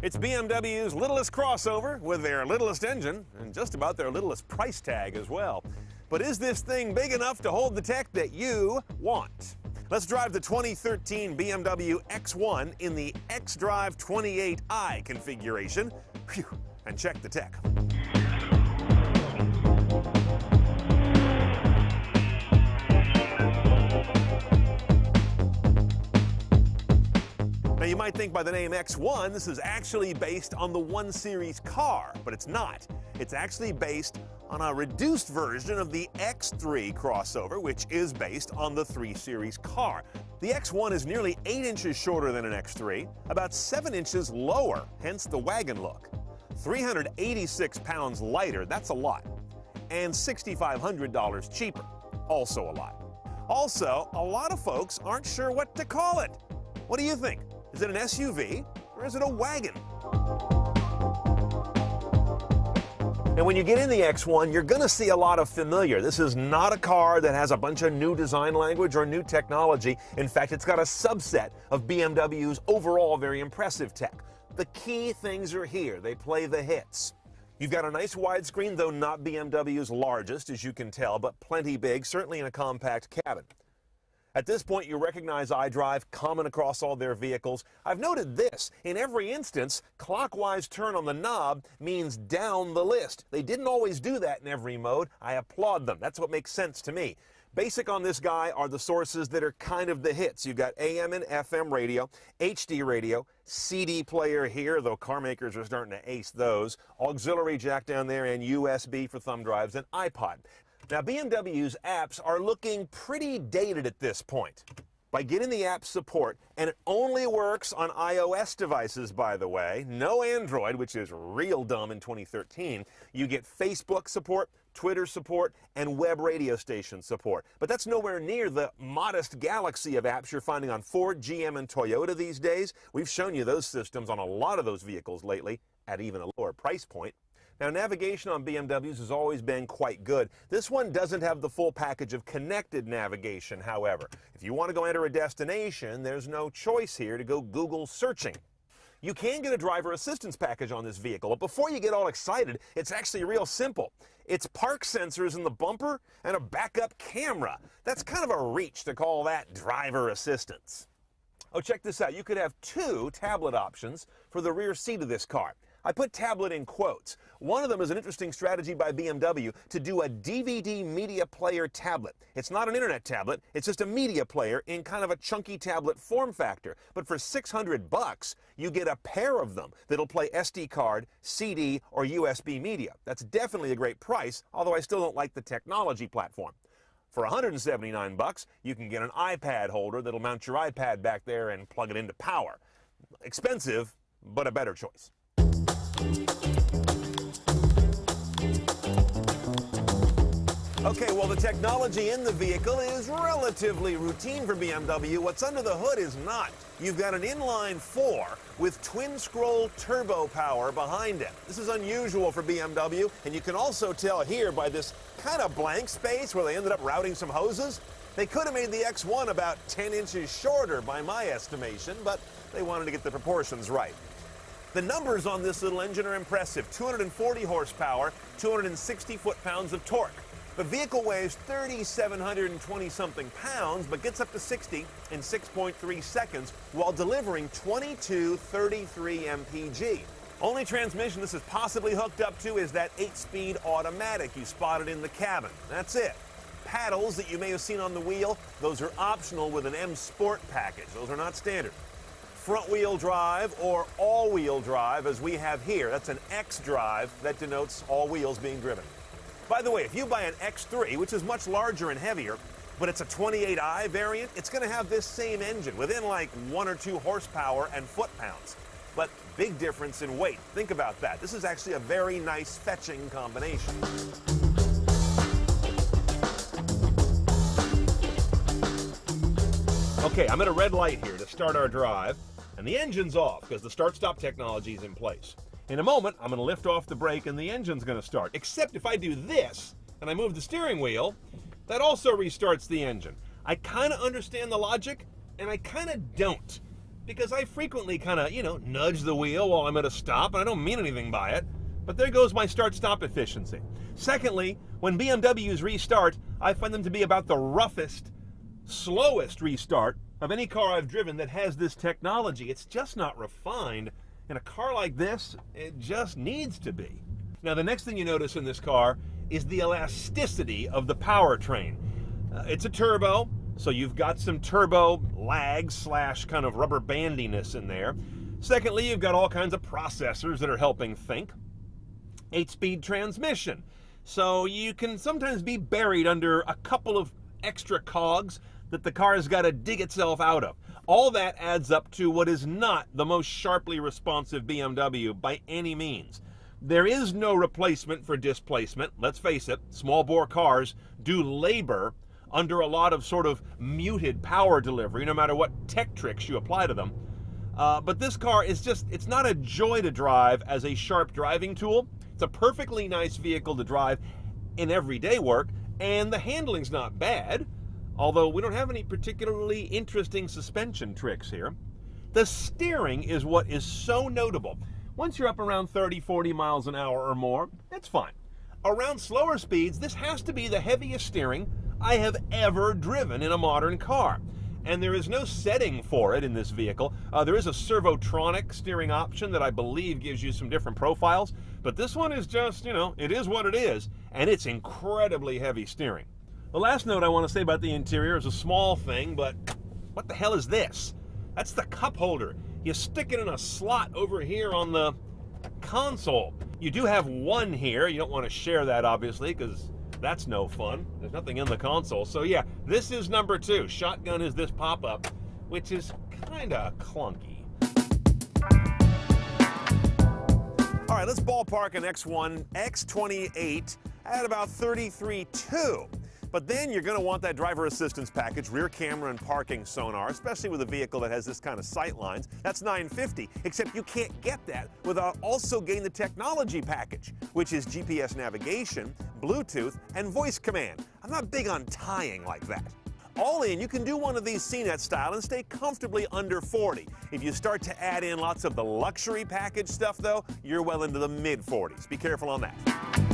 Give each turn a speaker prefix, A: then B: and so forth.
A: It's BMW's littlest crossover with their littlest engine and just about their littlest price tag as well. But is this thing big enough to hold the tech that you want? Let's drive the 2013 BMW X1 in the xDrive28i configuration. Phew, and check the tech. Now you might think by the name X1 this is actually based on the 1 Series car, but it's not. It's actually based on a reduced version of the X3 crossover, which is based on the 3 Series car. The X1 is nearly 8 inches shorter than an X3, about 7 inches lower, hence the wagon look. 386 pounds lighter, that's a lot. And $6,500 cheaper, also a lot. Also, a lot of folks aren't sure what to call it. What do you think? Is it an SUV or is it a wagon? And when you get in the X1, you're going to see a lot of familiar. This is not a car that has a bunch of new design language or new technology. In fact, it's got a subset of BMW's overall very impressive tech. The key things are here. They play the hits. You've got a nice widescreen, though not BMW's largest, as you can tell, but plenty big, certainly in a compact cabin. At this point, you recognize iDrive, common across all their vehicles. I've noted this. In every instance, clockwise turn on the knob means down the list. They didn't always do that in every mode. I applaud them. That's what makes sense to me. Basic on this guy are the sources that are kind of the hits. You've got AM and FM radio, HD radio, CD player here, though car makers are starting to ace those, auxiliary jack down there, and USB for thumb drives and iPod. Now, BMW's apps are looking pretty dated at this point. By getting the app support, and it only works on iOS devices, by the way, no Android, which is real dumb in 2013, you get Facebook support, Twitter support, and web radio station support. But that's nowhere near the modest galaxy of apps you're finding on Ford, GM, and Toyota these days. We've shown you those systems on a lot of those vehicles lately at even a lower price point. Now, navigation on BMWs has always been quite good. This one doesn't have the full package of connected navigation, however. If you want to go enter a destination, there's no choice here to go Google searching. You can get a driver assistance package on this vehicle, but before you get all excited, it's actually real simple. It's park sensors in the bumper and a backup camera. That's kind of a reach to call that driver assistance. Oh, check this out. You could have 2 tablet options for the rear seat of this car. I put tablet in quotes. One of them is an interesting strategy by BMW to do a DVD media player tablet. It's not an internet tablet, it's just a media player in kind of a chunky tablet form factor. But for $600, you get a pair of them that'll play SD card, CD, or USB media. That's definitely a great price, although I still don't like the technology platform. For $179, you can get an iPad holder that'll mount your iPad back there and plug it into power. Expensive, but a better choice. Okay, well, the technology in the vehicle is relatively routine for BMW. What's under the hood is not. You've got an inline 4 with twin-scroll turbo power behind it. This is unusual for BMW, and you can also tell here by this kind of blank space where they ended up routing some hoses. They could have made the X1 about 10 inches shorter by my estimation, but they wanted to get the proportions right. The numbers on this little engine are impressive. 240 horsepower, 260 foot-pounds of torque. The vehicle weighs 3,720-something pounds, but gets up to 60 in 6.3 seconds while delivering 2233 mpg. Only transmission this is possibly hooked up to is that 8-speed automatic you spotted in the cabin. That's it. Paddles that you may have seen on the wheel, those are optional with an M Sport package. Those are not standard. Front-wheel drive or all-wheel drive, as we have here. That's an xDrive that denotes all wheels being driven. By the way, if you buy an X3, which is much larger and heavier, but it's a 28i variant, it's going to have this same engine within like 1 or 2 horsepower and foot-pounds. But big difference in weight. Think about that. This is actually a very nice fetching combination. Okay, I'm at a red light here to start our drive, and the engine's off because the start-stop technology is in place. In a moment, I'm going to lift off the brake and the engine's going to start. Except if I do this and I move the steering wheel, that also restarts the engine. I kind of understand the logic, and I kind of don't. because I frequently kind of, nudge the wheel while I'm at a stop, and I don't mean anything by it. But there goes my start-stop efficiency. Secondly, when BMWs restart, I find them to be about the roughest, slowest restart of any car I've driven that has this technology. It's just not refined. In a car like this, it just needs to be. Now, the next thing you notice in this car is the elasticity of the powertrain. It's a turbo, so you've got some turbo lag slash kind of rubber bandiness in there. Secondly, you've got all kinds of processors that are helping think. 8-speed transmission, so you can sometimes be buried under a couple of extra cogs that the car has got to dig itself out of. All that adds up to what is not the most sharply responsive BMW by any means. There is no replacement for displacement. Let's face it, small bore cars do labor under a lot of sort of muted power delivery, no matter what tech tricks you apply to them. But this car is it's not a joy to drive as a sharp driving tool. It's a perfectly nice vehicle to drive in everyday work, and the handling's not bad, although we don't have any particularly interesting suspension tricks here. The steering is what is so notable. Once you're up around 30, 40 miles an hour or more, that's fine. Around slower speeds, this has to be the heaviest steering I have ever driven in a modern car. And there is no setting for it in this vehicle. There is a servotronic steering option that I believe gives you some different profiles, but this one is just, it is what it is, and it's incredibly heavy steering. The last note I want to say about the interior is a small thing, but what the hell is this? That's the cup holder. You stick it in a slot over here on the console. You do have one here. You don't want to share that, obviously, because that's no fun. There's nothing in the console. So yeah, this is number 2. Shotgun is this pop-up, which is kind of clunky. All right, let's ballpark an X1 X28 at about 33.2. But then you're going to want that driver assistance package, rear camera and parking sonar, especially with a vehicle that has this kind of sight lines. That's $950, except you can't get that without also getting the technology package, which is GPS navigation, Bluetooth, and voice command. I'm not big on tying like that. All in, you can do one of these CNET style and stay comfortably under 40. If you start to add in lots of the luxury package stuff, though, you're well into the mid-40s. Be careful on that.